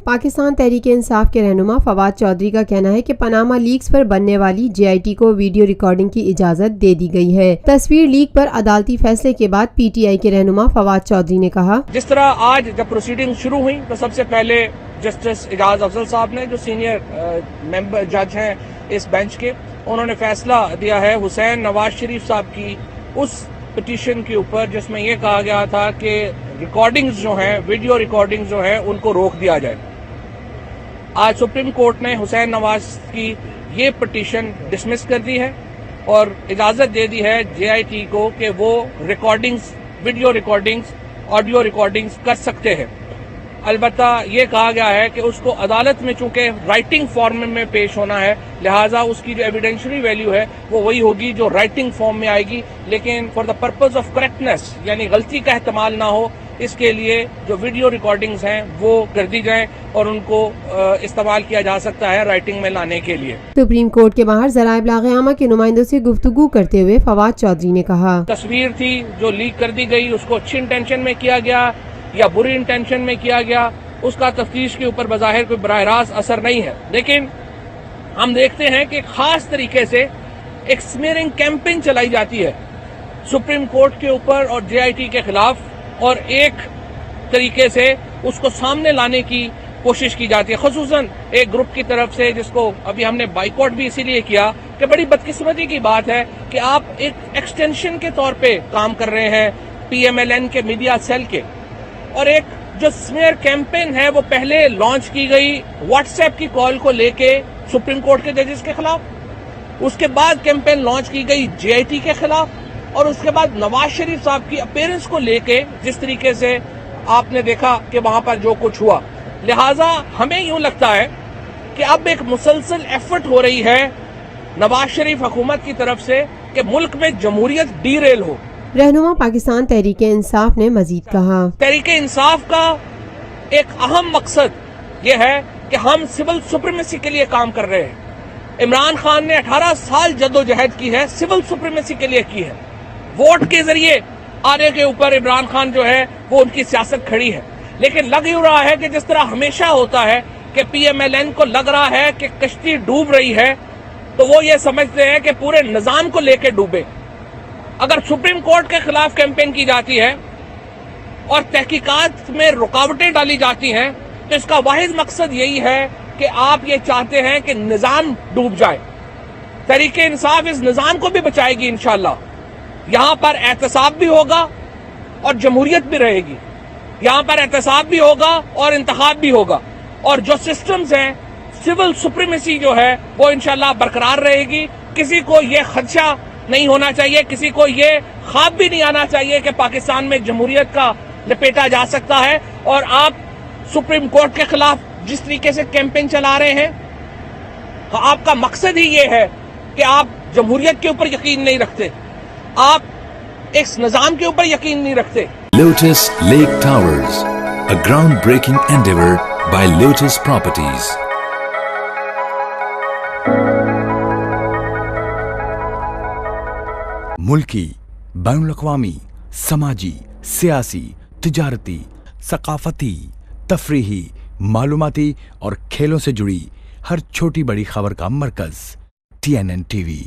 پاکستان تحریک انصاف کے رہنما فواد چودھری کا کہنا ہے کہ پاناما لیکس پر بننے والی JIT کو ویڈیو ریکارڈنگ کی اجازت دے دی گئی ہے۔ تصویر لیک پر عدالتی فیصلے کے بعد PTI کے رہنما فواد چودھری نے کہا، جس طرح آج جب پروسیڈنگ شروع ہوئی تو سب سے پہلے جسٹس اعجاز افضل صاحب نے، جو سینئر ممبر جج ہیں اس بینچ کے، انہوں نے فیصلہ دیا ہے حسین نواز شریف صاحب کی اس پٹیشن کے اوپر جس میں یہ کہا گیا تھا کہ ریکارڈنگز جو ہیں، ویڈیو ریکارڈنگز جو ہیں، ان کو روک دیا جائے۔ آج سپریم کورٹ نے حسین نواز کی یہ پٹیشن ڈسمس کر دی ہے اور اجازت دے دی ہے JIT کو کہ وہ recordings, video recordings, audio recordings کر سکتے ہیں۔ البتہ یہ کہا گیا ہے کہ اس کو عدالت میں چونکہ رائٹنگ فارم میں پیش ہونا ہے، لہٰذا اس کی جو ایویڈینشری ویلیو ہے وہ وہی ہوگی جو رائٹنگ فارم میں آئے گی، لیکن for the purpose of correctness, یعنی غلطی کا احتمال نہ ہو، اس کے لیے جو ویڈیو ریکارڈنگز ہیں وہ کر دی جائیں اور ان کو استعمال کیا جا سکتا ہے رائٹنگ میں لانے کے لیے۔ سپریم کورٹ کے باہر ذرائع ابلاغ عامہ کے نمائندوں سے گفتگو کرتے ہوئے فواد چودھری نے کہا، تصویر تھی جو لیک کر دی گئی، اس کو اچھی انٹینشن میں کیا گیا یا بری انٹینشن میں کیا گیا، اس کا تفتیش کے اوپر بظاہر کوئی براہ راست اثر نہیں ہے، لیکن ہم دیکھتے ہیں کہ خاص طریقے سے ایک سمیئرنگ کیمپین چلائی جاتی ہے سپریم کورٹ کے اوپر اور JIT کے خلاف، اور ایک طریقے سے اس کو سامنے لانے کی کوشش کی جاتی ہے، خصوصاً ایک گروپ کی طرف سے جس کو ابھی ہم نے بائیکاٹ بھی اسی لیے کیا کہ بڑی بدقسمتی کی بات ہے کہ آپ ایک ایکسٹینشن کے طور پہ کام کر رہے ہیں PMLN کے میڈیا سیل کے، اور ایک جو سمیئر کیمپین ہے وہ پہلے لانچ کی گئی واٹس ایپ کی کال کو لے کے سپریم کورٹ کے ججز کے خلاف، اس کے بعد کیمپین لانچ کی گئی JIT کے خلاف، اور اس کے بعد نواز شریف صاحب کی اپیرنس کو لے کے جس طریقے سے آپ نے دیکھا کہ وہاں پر جو کچھ ہوا، لہٰذا ہمیں یوں لگتا ہے کہ اب ایک مسلسل ایفرٹ ہو رہی ہے نواز شریف حکومت کی طرف سے کہ ملک میں جمہوریت ڈی ریل ہو۔ رہنما پاکستان تحریک انصاف نے مزید کہا، تحریک انصاف کا ایک اہم مقصد یہ ہے کہ ہم سول سپریمیسی کے لیے کام کر رہے ہیں۔ عمران خان نے 18 سال جدوجہد کی ہے، سول سپریمیسی کے لیے کی ہے، ووٹ کے ذریعے آنے کے اوپر عمران خان جو ہے وہ ان کی سیاست کھڑی ہے، لیکن لگ یوں رہا ہے کہ جس طرح ہمیشہ ہوتا ہے کہ PMLN کو لگ رہا ہے کہ کشتی ڈوب رہی ہے تو وہ یہ سمجھتے ہیں کہ پورے نظام کو لے کے ڈوبے۔ اگر سپریم کورٹ کے خلاف کیمپین کی جاتی ہے اور تحقیقات میں رکاوٹیں ڈالی جاتی ہیں تو اس کا واحد مقصد یہی ہے کہ آپ یہ چاہتے ہیں کہ نظام ڈوب جائے۔ تحریک انصاف اس نظام کو بھی بچائے گی انشاءاللہ۔ یہاں پر احتساب بھی ہوگا اور جمہوریت بھی رہے گی، یہاں پر احتساب بھی ہوگا اور انتخاب بھی ہوگا، اور جو سسٹمز ہیں سول سپریمیسی جو ہے وہ انشاءاللہ برقرار رہے گی۔ کسی کو یہ خدشہ نہیں ہونا چاہیے، کسی کو یہ خواب بھی نہیں آنا چاہیے کہ پاکستان میں جمہوریت کا لپیٹا جا سکتا ہے۔ اور آپ سپریم کورٹ کے خلاف جس طریقے سے کیمپین چلا رہے ہیں، آپ کا مقصد ہی یہ ہے کہ آپ جمہوریت کے اوپر یقین نہیں رکھتے، آپ اس نظام کے اوپر یقین نہیں رکھتے۔ Lotus Lake Towers, a groundbreaking endeavor by Lotus Properties. ملکی، بین الاقوامی، سماجی، سیاسی، تجارتی، ثقافتی، تفریحی، معلوماتی اور کھیلوں سے جڑی ہر چھوٹی بڑی خبر کا مرکز TNN TV۔